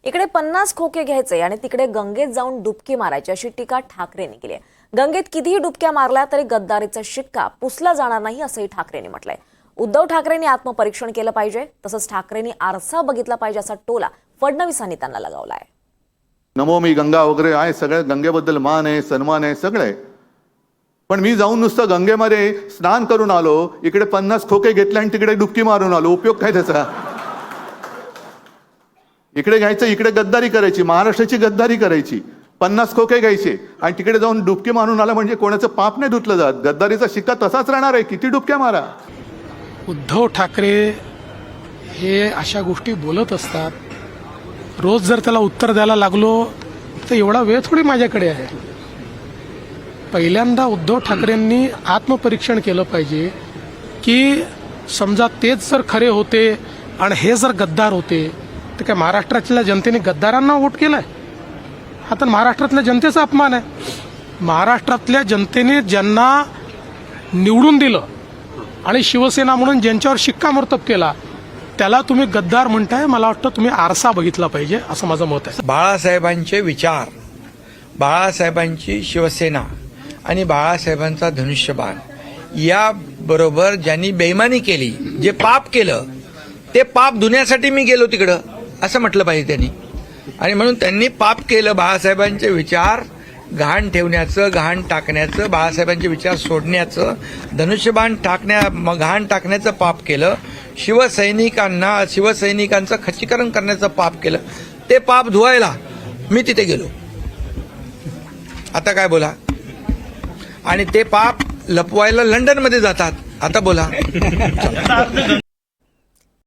इकडे 50 खोके घ्यायचे आणि तिकडे गंगेत जाऊन डुबकी मारायची अशी टीका ठाकरेंनी केली आहे. गंगेत कितीही डुबक्या मारल्या तरी गद्दारीचा शिक्का पुसला जाणार नाही असंही ठाकरेंनी म्हटलंय. उद्धव ठाकरेंनी आत्मपरीक्षण केलं पाहिजे, तसंच ठाकरेंनी आरसा बघितला पाहिजे असा टोला फडणवीसांनी त्यांना लगावलाय. नमोमी गंगा वगैरे आहे, सगळ्या गंगेबद्दल मान आहे, सन्मान आहे सगळे. पण मी जाऊन नुसतं गंगेमध्ये स्नान करून आलो, इकडे 50 खोके घेतले आणि तिकडे डुबकी मारून आलो. उपयोग काय त्याचा? इकडे घ्यायचं, इकडे गद्दारी करायची, महाराष्ट्राची गद्दारी करायची. 50 खोके घ्यायचे आणि तिकडे जाऊन डुबकी मारून आला म्हणजे कोणाचं पाप नाही धुतलं जात. गद्दारीचा शिक्का तसाच राहणार आहे, किती डुबक्या मारा. उद्धव ठाकरे हे अशा गोष्टी बोलत असतात. रोज जर त्याला उत्तर द्यायला लागलो तर एवढा वेळ थोडी माझ्याकडे आहे. पहिल्यांदा उद्धव ठाकरेंनी आत्मपरीक्षण केलं पाहिजे की समजा तेच जर खरे होते आणि हे जर गद्दार होते तर काय महाराष्ट्रातल्या जनतेने गद्दारांना वोट केलाय? हा तर महाराष्ट्रातल्या जनतेचा अपमान आहे. महाराष्ट्रातल्या जनतेने ज्यांना निवडून दिलं आणि शिवसेना म्हणून ज्यांच्यावर शिक्कामोर्तब केला त्याला तुम्ही गद्दार म्हणताय. मला वाटतं तुम्ही आरसा बघितला पाहिजे असं माझं मत आहे. बाळासाहेबांचे विचार, बाळासाहेबांची शिवसेना आणि बाळासाहेबांचा धनुष्यबाण याबरोबर ज्यांनी बेईमानी केली, जे पाप केलं ते पाप धुण्यासाठी मी गेलो तिकडं असं म्हटलं पाहिजे त्यांनी. आणि म्हणून त्यांनी पाप केलं. बाळासाहेबांचे विचार घाण ठेवण्याचं, घाण टाकण्याचं, बाळासाहेबांचे विचार सोडण्याचं, धनुष्यबाण घाण टाकण्याचं पाप केलं. शिवसैनिकांचं खच्चीकरण करण्याचं पाप केलं. ते पाप धुवायला मी तिथे गेलो. आता काय बोला? आणि ते पाप लपवायला लंडनमध्ये जातात. आता बोला.